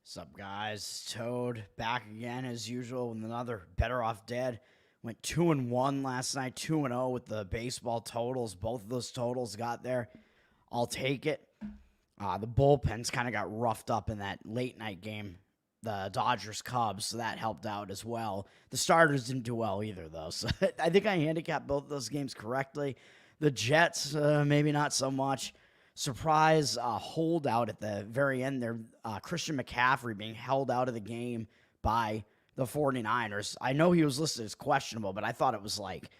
What's up, guys? Toad back again as usual with another Better Off Dead. Went 2-1 last night, 2-0 with the baseball totals. Both of those totals got there. I'll take it. The bullpens kind of got roughed up in that late night game, the Dodgers Cubs, so that helped out as well. The starters didn't do well either, though. So I think I handicapped both of those games correctly. The Jets, maybe not so much. Surprise holdout at the very end there. Christian McCaffrey being held out of the game by the 49ers. I know he was listed as questionable, but I thought it was like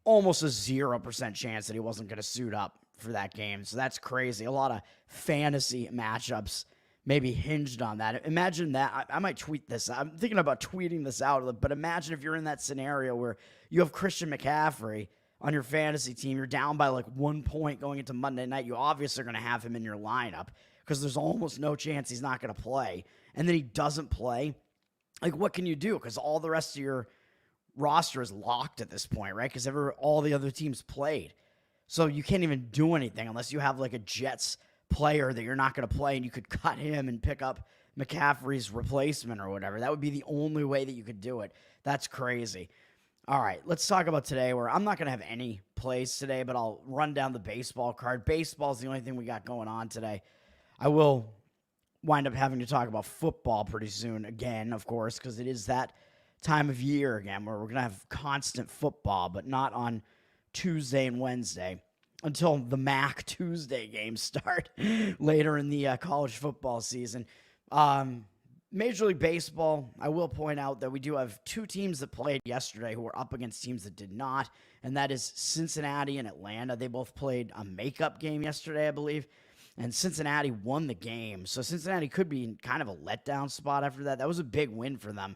almost a 0% chance that he wasn't going to suit up for that game. So that's crazy. A lot of fantasy matchups maybe hinged on that. Imagine that. I might tweet this. I'm thinking about tweeting this out, but imagine if you're in that scenario where you have Christian McCaffrey on your fantasy team, you're down by like 1 point going into Monday night. You obviously are going to have him in your lineup because there's almost no chance he's not going to play. And then he doesn't play. Like, what can you do? Because all the rest of your roster is locked at this point, right? Because all the other teams played. So you can't even do anything unless you have like a Jets player that you're not going to play, and you could cut him and pick up McCaffrey's replacement or whatever. That would be the only way that you could do it. That's crazy. All right, let's talk about today, where I'm not going to have any plays today, but I'll run down the baseball card. Baseball is the only thing we got going on today. I will wind up having to talk about football pretty soon again, of course, because it is that time of year again where we're going to have constant football, but not on Tuesday and Wednesday until the MAC Tuesday games start later in the college football season. Major League Baseball, I will point out that we do have two teams that played yesterday who were up against teams that did not, and that is Cincinnati and Atlanta. They both played a makeup game yesterday, I believe, and Cincinnati won the game. So Cincinnati could be in kind of a letdown spot after that. That was a big win for them.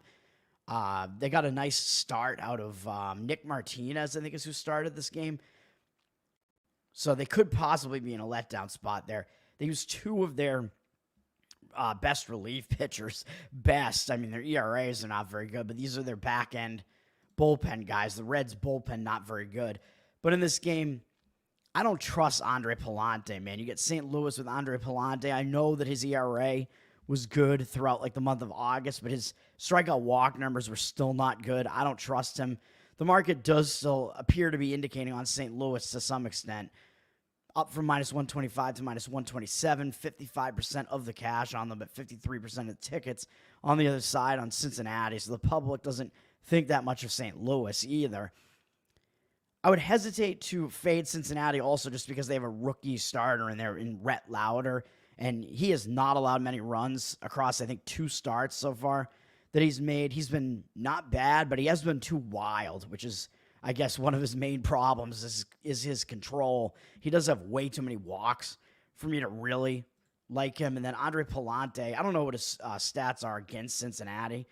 They got a nice start out of Nick Martinez, I think is who started this game. So they could possibly be in a letdown spot there. They used two of their best relief pitchers. I mean, their ERAs are not very good, but these are their back-end bullpen guys. The Reds' bullpen, not very good. But in this game, I don't trust Andre Pallante, man. You get St. Louis with Andre Pallante. I know that his ERA was good throughout like the month of August, but his strikeout walk numbers were still not good. I don't trust him. The market does still appear to be indicating on St. Louis to some extent. Up from minus 125 to minus 127, 55% of the cash on them, but 53% of the tickets on the other side on Cincinnati. So the public doesn't think that much of St. Louis either. I would hesitate to fade Cincinnati also just because they have a rookie starter in there in Rhett Lauder, and he has not allowed many runs across, I think, 2 starts so far that he's made. He's been not bad, but he has been too wild, which is, I guess, one of his main problems is his control. He does have way too many walks for me to really like him. And then Andre Pallante, I don't know what his stats are against Cincinnati.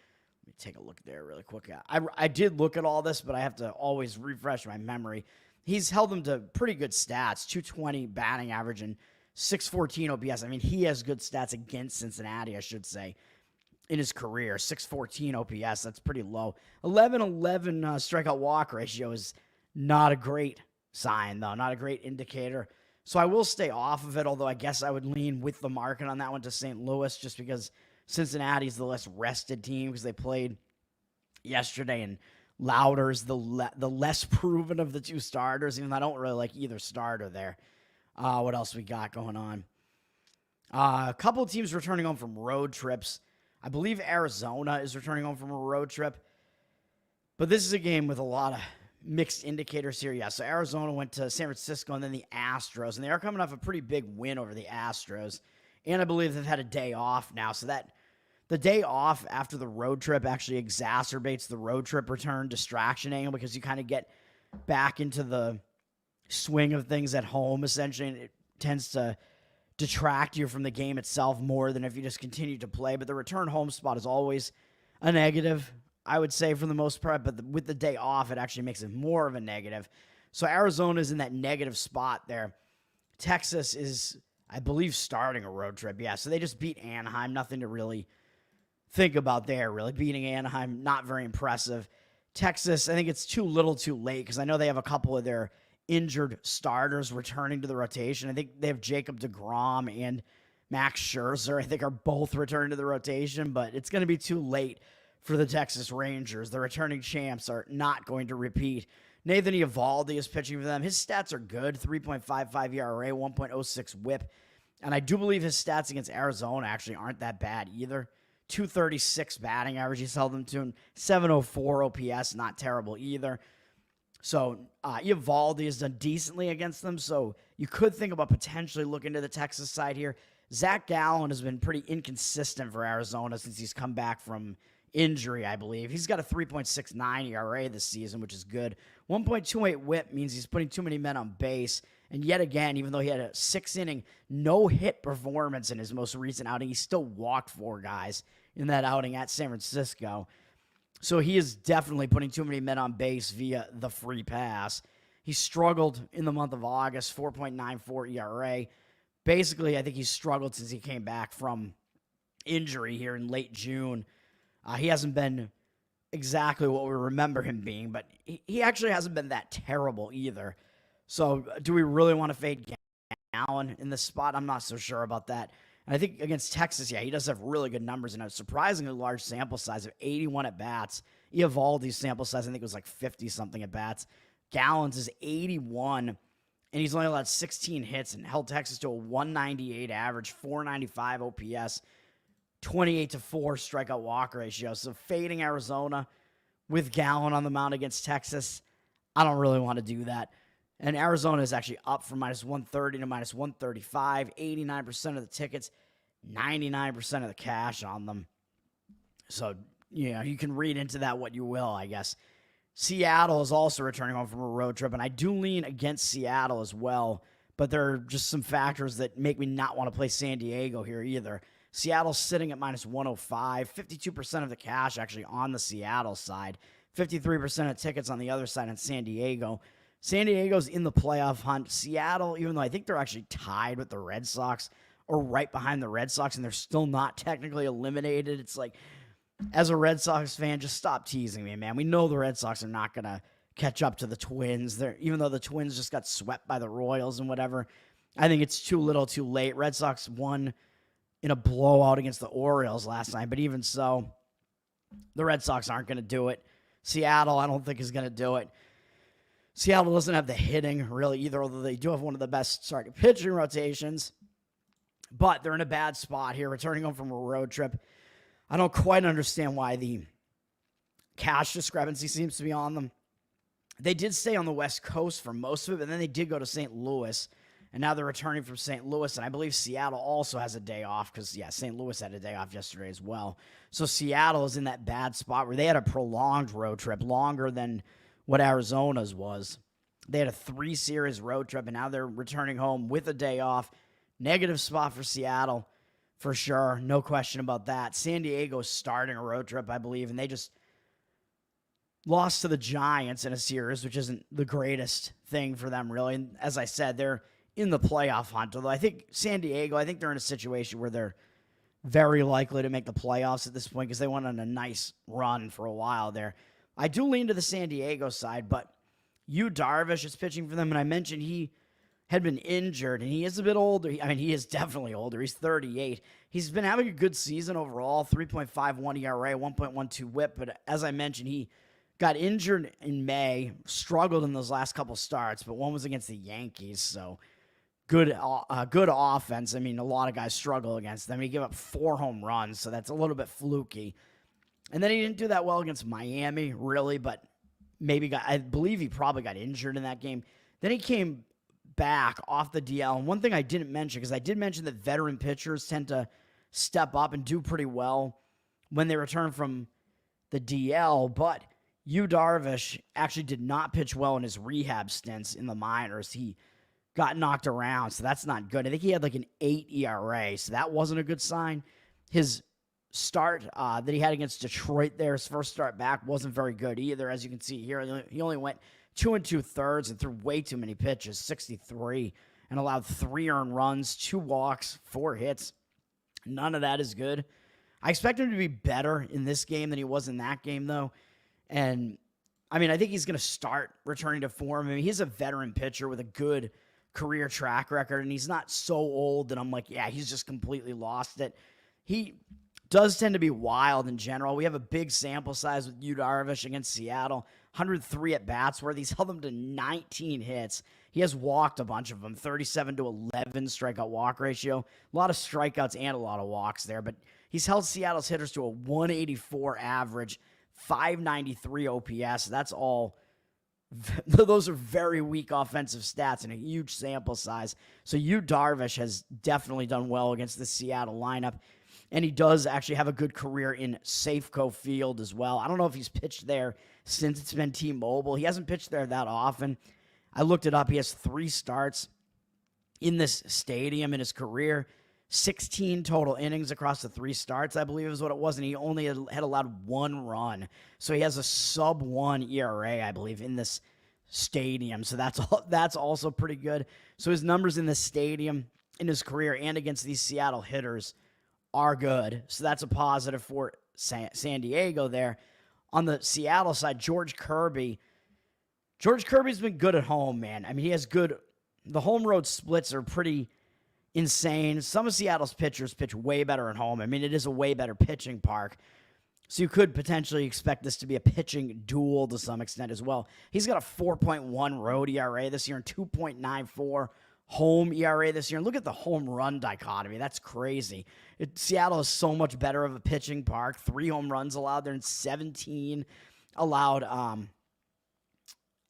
Let me take a look there really quick. I did look at all this, but I have to always refresh my memory. He's held them to pretty good stats, 220 batting average and 614 OPS. I mean, he has good stats against Cincinnati, I should say, in his career. 614 OPS, that's pretty low. 11-11 strikeout walk ratio is not a great sign, though, not a great indicator. So I will stay off of it, although I guess I would lean with the market on that one to St. Louis just because Cincinnati's the less rested team because they played yesterday, and Lauder's the less proven of the two starters, even though I don't really like either starter there. What else we got going on? A couple of teams returning home from road trips. I believe Arizona is returning home from a road trip. But this is a game with a lot of mixed indicators here. Yeah, so Arizona went to San Francisco and then the Astros. And they are coming off a pretty big win over the Astros. And I believe they've had a day off now. So that the day off after the road trip actually exacerbates the road trip return distraction angle because you kind of get back into the swing of things at home, essentially. And it tends to detract you from the game itself more than if you just continue to play. But the return home spot is always a negative, I would say, for the most part. But with the day off, it actually makes it more of a negative. So Arizona is in that negative spot there. Texas is, I believe, starting a road trip. Yeah, so they just beat Anaheim. Nothing to really think about there, really. Beating Anaheim, not very impressive. Texas, I think it's too little too late because I know they have a couple of their injured starters returning to the rotation. I think they have Jacob deGrom and Max Scherzer, I think, are both returning to the rotation, but it's going to be too late for the Texas Rangers. The returning champs are not going to repeat. Nathan Eovaldi is pitching for them. His stats are good, 3.55 ERA, 1.06 whip. And I do believe his stats against Arizona actually aren't that bad either. 236 batting average he's held them to, 704 OPS, not terrible either. So Eovaldi has done decently against them, so you could think about potentially looking to the Texas side here. Zach Gallen has been pretty inconsistent for Arizona since he's come back from injury, I believe. He's got a 3.69 ERA this season, which is good. 1.28 whip means he's putting too many men on base. And yet again, even though he had a 6-inning no-hit performance in his most recent outing, he still walked 4 guys in that outing at San Francisco. So he is definitely putting too many men on base via the free pass. He struggled in the month of August, 4.94 ERA. Basically, I think he's struggled since he came back from injury here in late June. He hasn't been exactly what we remember him being, but he actually hasn't been that terrible either. So do we really want to fade Gallen in this spot? I'm not so sure about that. And I think against Texas, yeah, he does have really good numbers and a surprisingly large sample size of 81 at-bats. Eovaldi's sample size, I think, was like 50-something at-bats. Gallen's is 81, and he's only allowed 16 hits and held Texas to a 198 average, 495 OPS, 28-4 strikeout walk ratio. So fading Arizona with Gallen on the mound against Texas, I don't really want to do that. And Arizona is actually up from minus 130 to minus 135, 89% of the tickets, 99% of the cash on them. So, you know, you can read into that what you will, I guess. Seattle is also returning home from a road trip, and I do lean against Seattle as well, but there are just some factors that make me not want to play San Diego here either. Seattle's sitting at minus 105, 52% of the cash actually on the Seattle side, 53% of tickets on the other side in San Diego. San Diego's in the playoff hunt. Seattle, even though I think they're actually tied with the Red Sox or right behind the Red Sox, and they're still not technically eliminated. It's like, as a Red Sox fan, just stop teasing me, man. We know the Red Sox are not going to catch up to the Twins. Even though the Twins just got swept by the Royals and whatever, I think it's too little too late. Red Sox won in a blowout against the Orioles last night, but even so, the Red Sox aren't going to do it. Seattle, I don't think, is going to do it. Seattle doesn't have the hitting, really, either, although they do have one of the best starting pitching rotations. But they're in a bad spot here, returning home from a road trip. I don't quite understand why the cash discrepancy seems to be on them. They did stay on the West Coast for most of it, but then they did go to St. Louis, and now they're returning from St. Louis, and I believe Seattle also has a day off because, yeah, St. Louis had a day off yesterday as well. So Seattle is in that bad spot where they had a prolonged road trip, longer than what Arizona's was. They had a 3-series road trip, and now they're returning home with a day off. Negative spot for Seattle, for sure. No question about that. San Diego's starting a road trip, I believe, and they just lost to the Giants in a series, which isn't the greatest thing for them, really. And as I said, they're in the playoff hunt, although I think San Diego, I think they're in a situation where they're very likely to make the playoffs at this point because they went on a nice run for a while there. I do lean to the San Diego side, but Yu Darvish is pitching for them, and I mentioned he had been injured, and he is a bit older. I mean, he is definitely older. He's 38. He's been having a good season overall, 3.51 ERA, 1.12 whip, but as I mentioned, he got injured in May, struggled in those last couple starts, but one was against the Yankees, so good offense. I mean, a lot of guys struggle against them. He gave up 4 home runs, so that's a little bit fluky. And then he didn't do that well against Miami, really, but I believe he probably got injured in that game. Then he came back off the DL. And one thing I didn't mention, because I did mention that veteran pitchers tend to step up and do pretty well when they return from the DL, but Yu Darvish actually did not pitch well in his rehab stints in the minors. He got knocked around, so that's not good. I think he had like an 8 ERA, so that wasn't a good sign. His start that he had against Detroit there, his first start back, wasn't very good either. As you can see here, he only went 2 2/3 and threw way too many pitches, 63, and allowed 3 earned runs, 2 walks, 4 hits. None of that is good. I expect him to be better in this game than he was in that game, though. And, I mean, I think he's going to start returning to form. I mean, he's a veteran pitcher with a good career track record, and he's not so old that I'm like, yeah, he's just completely lost it. He does tend to be wild in general. We have a big sample size with Yu Darvish against Seattle, 103 at bats, where he's held them to 19 hits. He has walked a bunch of them, 37 to 11 strikeout walk ratio. A lot of strikeouts and a lot of walks there, but he's held Seattle's hitters to a 184 average, 593 OPS. That's all. Those are very weak offensive stats and a huge sample size. So Yu Darvish has definitely done well against the Seattle lineup. And he does actually have a good career in Safeco Field as well. I don't know if he's pitched there since it's been T-Mobile. He hasn't pitched there that often. I looked it up. He has 3 starts in this stadium in his career. 16 total innings across the 3 starts, I believe is what it was, and he only had allowed 1 run. So he has a sub-1 ERA, I believe, in this stadium. So that's also pretty good. So his numbers in this stadium in his career and against these Seattle hitters are good. So that's a positive for San Diego there. On the Seattle side, George Kirby's been good at home, man. I mean, he has good. The home road splits are pretty insane. Some of Seattle's pitchers pitch way better at home. I mean, it is a way better pitching park. So you could potentially expect this to be a pitching duel to some extent as well. He's got a 4.1 road ERA this year and 2.94 home ERA this year. And look at the home run dichotomy. That's crazy. Seattle is so much better of a pitching park. 3 home runs allowed there and 17 allowed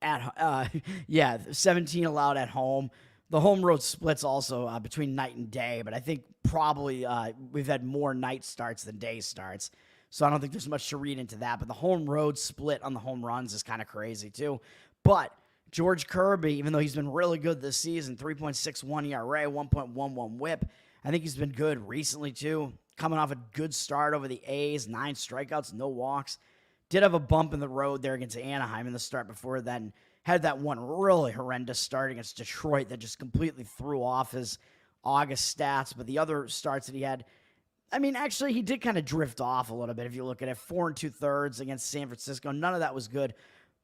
17 allowed at home. The home road splits also between night and day, but I think probably we've had more night starts than day starts. So I don't think there's much to read into that. But the home road split on the home runs is kind of crazy too. But George Kirby, even though he's been really good this season, 3.61 ERA, 1.11 whip, I think he's been good recently too. Coming off a good start over the A's, 9 strikeouts, no walks. Did have a bump in the road there against Anaheim in the start before then. Had that one really horrendous start against Detroit that just completely threw off his August stats. But the other starts that he had, I mean, actually, he did kind of drift off a little bit if you look at it. 4 2/3 against San Francisco. None of that was good.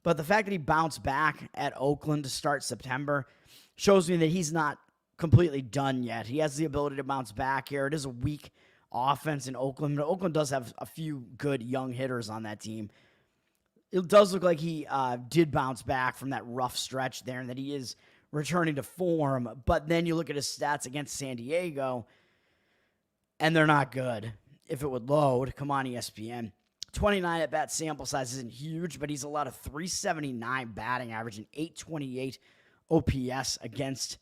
But the fact that he bounced back at Oakland to start September shows me that he's not completely done yet. He has the ability to bounce back here. It is a weak offense in Oakland, but Oakland does have a few good young hitters on that team. It does look like he did bounce back from that rough stretch there and that he is returning to form. But then you look at his stats against San Diego, and they're not good. If it would load, come on, ESPN. 29 at-bat sample size isn't huge, but he's allowed a 379 batting average and 828 OPS against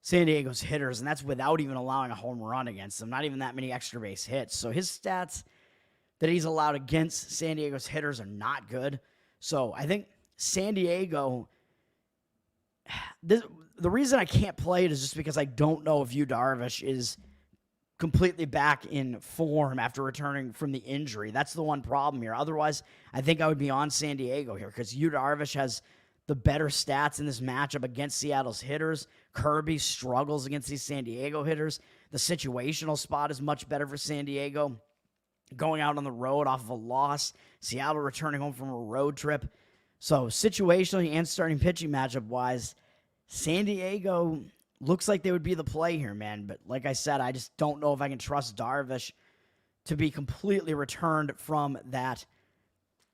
San Diego's hitters, and that's without even allowing a home run against them, not even that many extra base hits. So his stats that he's allowed against San Diego's hitters are not good. So I think San Diego, the reason I can't play it is just because I don't know if Yu Darvish is completely back in form after returning from the injury. That's the one problem here. Otherwise, I think I would be on San Diego here because Yu Darvish has the better stats in this matchup against Seattle's hitters. Kirby struggles against these San Diego hitters. The situational spot is much better for San Diego. Going out on the road off of a loss. Seattle returning home from a road trip. So situationally and starting pitching matchup-wise, San Diego looks like they would be the play here, man. But like I said, I just don't know if I can trust Darvish to be completely returned from that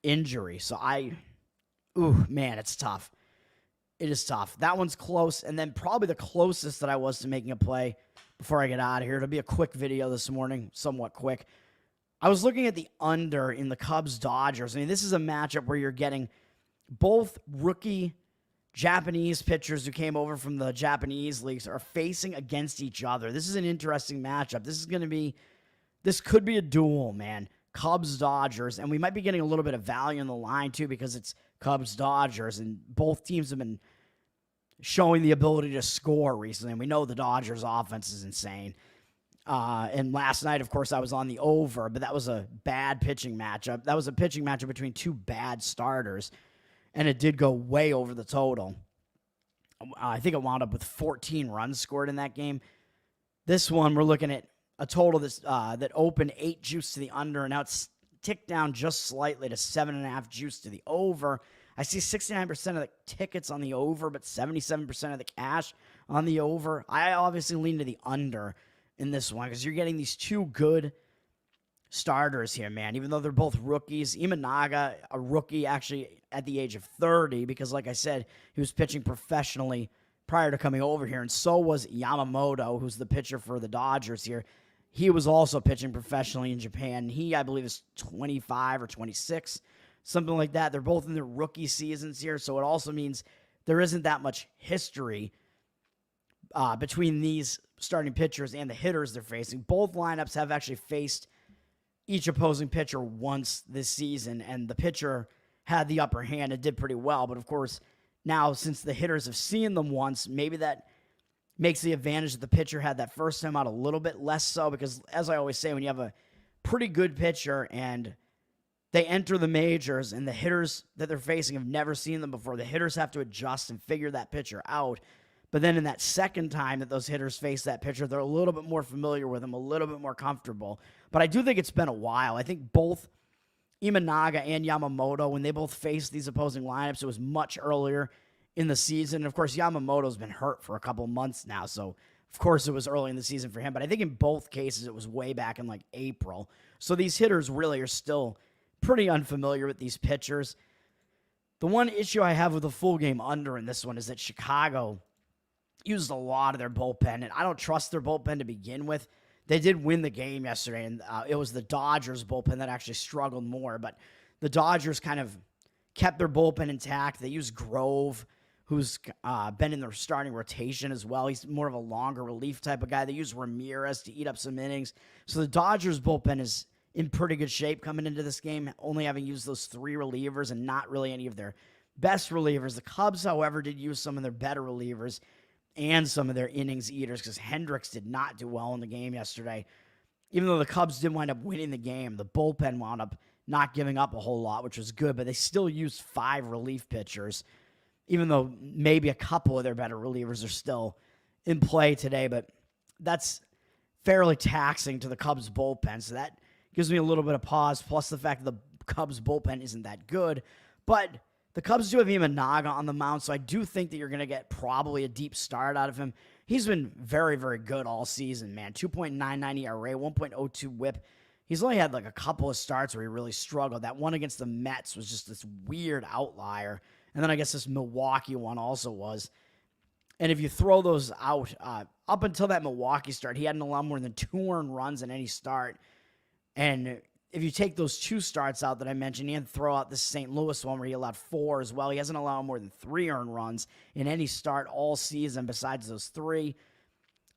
injury. So man, it's tough. It is tough. That one's close. And then probably the closest that I was to making a play before I get out of here. It'll be a quick video this morning, somewhat quick. I was looking at the under in the Cubs-Dodgers. I mean, this is a matchup where you're getting both rookie Japanese pitchers who came over from the Japanese leagues are facing against each other. This is an interesting matchup. This could be a duel, man. Cubs-Dodgers, and we might be getting a little bit of value in the line, too, because it's Cubs-Dodgers, and both teams have been showing the ability to score recently, and we know the Dodgers' offense is insane. And last night, of course, I was on the over, but that was a bad pitching matchup. That was a pitching matchup between 2 bad starters, and it did go way over the total. I think it wound up with 14 runs scored in that game. This one, we're looking at a total that opened 8 juice to the under, and now it's ticked down just slightly to 7.5 juice to the over. I see 69% of the tickets on the over, but 77% of the cash on the over. I obviously lean to the under in this one because you're getting these two good starters here, man. Even though they're both rookies, Imanaga, a rookie actually at the age of 30, because like I said, he was pitching professionally prior to coming over here, and so was Yamamoto, who's the pitcher for the Dodgers here. He was also pitching professionally in Japan. He, I believe, is 25 or 26, something like that. They're both in their rookie seasons here, so it also means there isn't that much history between these starting pitchers and the hitters they're facing. Both lineups have actually faced each opposing pitcher once this season, and the pitcher had the upper hand and did pretty well. But, of course, now since the hitters have seen them once, maybe that makes the advantage that the pitcher had that first time out a little bit less so, because, as I always say, when you have a pretty good pitcher and they enter the majors and the hitters that they're facing have never seen them before, the hitters have to adjust and figure that pitcher out. But then in that second time that those hitters face that pitcher, they're a little bit more familiar with him, a little bit more comfortable. But I do think it's been a while. I think both Imanaga and Yamamoto, when they both faced these opposing lineups, it was much earlier in the season. And of course, Yamamoto's been hurt for a couple months now, so of course it was early in the season for him. But I think in both cases it was way back in like April. So these hitters really are still pretty unfamiliar with these pitchers. The one issue I have with the full game under in this one is that Chicago used a lot of their bullpen, and I don't trust their bullpen to begin with. They did win the game yesterday, and it was the Dodgers' bullpen that actually struggled more, but the Dodgers kind of kept their bullpen intact. They used Grove, who's been in their starting rotation as well. He's more of a longer relief type of guy. They used Ramirez to eat up some innings. So the Dodgers' bullpen is in pretty good shape coming into this game, only having used those three relievers and not really any of their best relievers. The Cubs, however, did use some of their better relievers and some of their innings eaters, because Hendricks did not do well in the game yesterday. Even though the Cubs did wind up winning the game, the bullpen wound up not giving up a whole lot, which was good, but they still used 5 relief pitchers, even though maybe a couple of their better relievers are still in play today. But that's fairly taxing to the Cubs bullpen, so that gives me a little bit of pause, plus the fact that the Cubs bullpen isn't that good. But the Cubs do have Imanaga on the mound, so I do think that you're going to get probably a deep start out of him. He's been very, very good all season, man. 2.99 ERA, 1.02 whip. He's only had like a couple of starts where he really struggled. That one against the Mets was just this weird outlier. And then I guess this Milwaukee one also was. And if you throw those out, up until that Milwaukee start, he hadn't allowed more than 2 earned runs in any start. And if you take those 2 starts out that I mentioned and throw out the St. Louis one where he allowed 4 as well, he hasn't allowed more than 3 earned runs in any start all season besides those 3.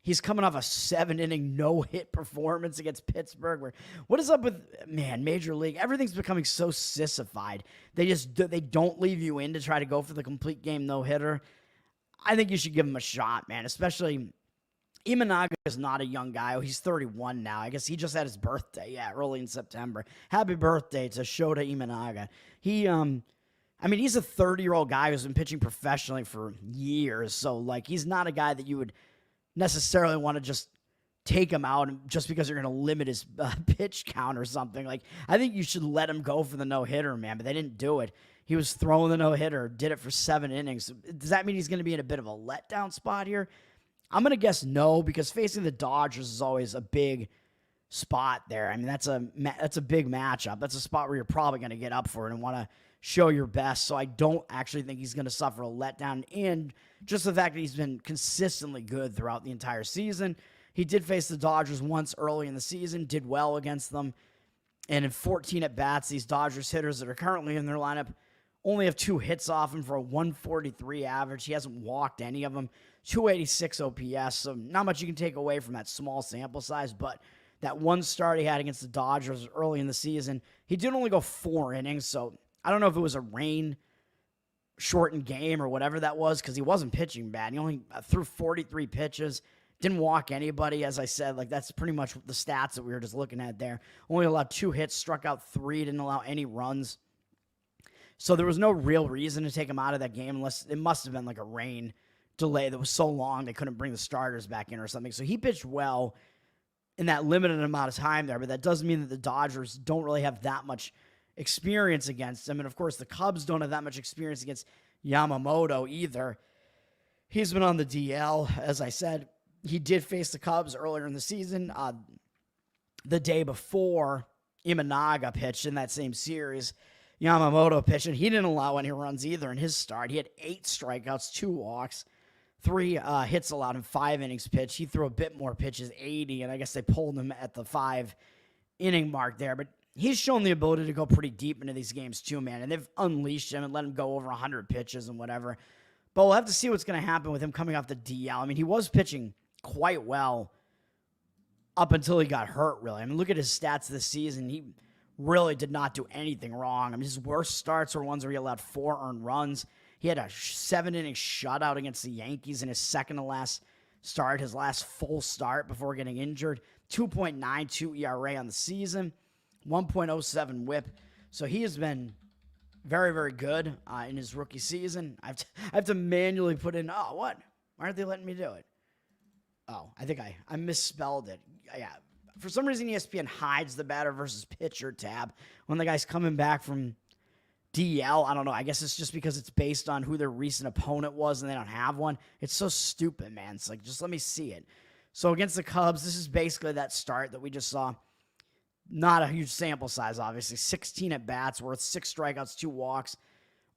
He's coming off a 7-inning no-hit performance against Pittsburgh. What is up with, man, Major League? Everything's becoming so sissified. They don't leave you in to try to go for the complete game no-hitter. I think you should give him a shot, man, especially Imanaga is not a young guy. He's 31 now. I guess he just had his birthday, early in September. Happy birthday to Shota Imanaga. He's a 30-year-old guy who's been pitching professionally for years, so, like, he's not a guy that you would necessarily want to just take him out just because you're going to limit his pitch count or something. Like, I think you should let him go for the no-hitter, man, but they didn't do it. He was throwing the no-hitter, did it for 7 innings. Does that mean he's going to be in a bit of a letdown spot here? I'm going to guess no, because facing the Dodgers is always a big spot there. I mean, that's a big matchup. That's a spot where you're probably going to get up for it and want to show your best. So I don't actually think he's going to suffer a letdown. And just the fact that he's been consistently good throughout the entire season. He did face the Dodgers once early in the season, did well against them. And in 14 at-bats, these Dodgers hitters that are currently in their lineup only have 2 hits off him for a 143 average. He hasn't walked any of them. 286 OPS, so not much you can take away from that small sample size, but that one start he had against the Dodgers early in the season, he did only go 4 innings, so I don't know if it was a rain-shortened game or whatever that was, because he wasn't pitching bad. He only threw 43 pitches, didn't walk anybody, as I said. Like, that's pretty much the stats that we were just looking at there. Only allowed 2 hits, struck out 3, didn't allow any runs. So there was no real reason to take him out of that game, unless it must have been like a rain delay that was so long they couldn't bring the starters back in or something. So he pitched well in that limited amount of time there, but that doesn't mean that the Dodgers don't really have that much experience against him. And of course, the Cubs don't have that much experience against Yamamoto either. He's been on the DL, as I said. He did face the Cubs earlier in the season. The day before, Imanaga pitched in that same series. Yamamoto pitched, and he didn't allow any runs either in his start. He had 8 strikeouts, 2 walks, 3 hits allowed in 5 innings pitched. He threw a bit more pitches, 80, and I guess they pulled him at the 5-inning mark there. But he's shown the ability to go pretty deep into these games too, man. And they've unleashed him and let him go over 100 pitches and whatever. But we'll have to see what's going to happen with him coming off the DL. I mean, he was pitching quite well up until he got hurt, really. I mean, look at his stats this season. He really did not do anything wrong. I mean, his worst starts were ones where he allowed 4 earned runs. He had a 7-inning shutout against the Yankees in his second-to-last start, his last full start before getting injured. 2.92 ERA on the season, 1.07 whip. So he has been very, very good in his rookie season. I have to manually put in, oh, what? Why aren't they letting me do it? Oh, I think I misspelled it. Yeah. For some reason, ESPN hides the batter versus pitcher tab when the guy's coming back from DL. I don't know. I guess it's just because it's based on who their recent opponent was and they don't have one. It's so stupid, man. It's like, just let me see it. So against the Cubs, this is basically that start that we just saw. Not a huge sample size, obviously. 16 at-bats, worth 6 strikeouts, 2 walks.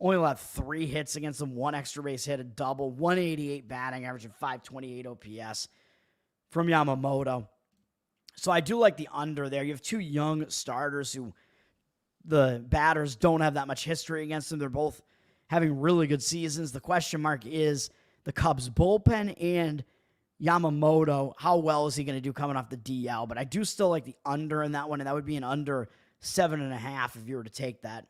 Only allowed 3 hits against them, 1 extra base hit, a double, 188 batting, averaging 528 OPS from Yamamoto. So I do like the under there. You have 2 young starters who the batters don't have that much history against them. They're both having really good seasons. The question mark is the Cubs bullpen and Yamamoto. How well is he going to do coming off the DL? But I do still like the under in that one, and that would be an under 7.5 if you were to take that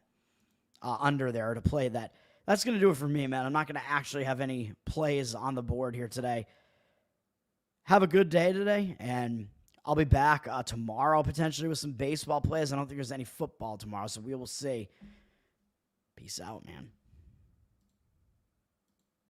under there to play that. That's going to do it for me, man. I'm not going to actually have any plays on the board here today. Have a good day today, and I'll be back tomorrow potentially with some baseball plays. I don't think there's any football tomorrow, so we will see. Peace out, man.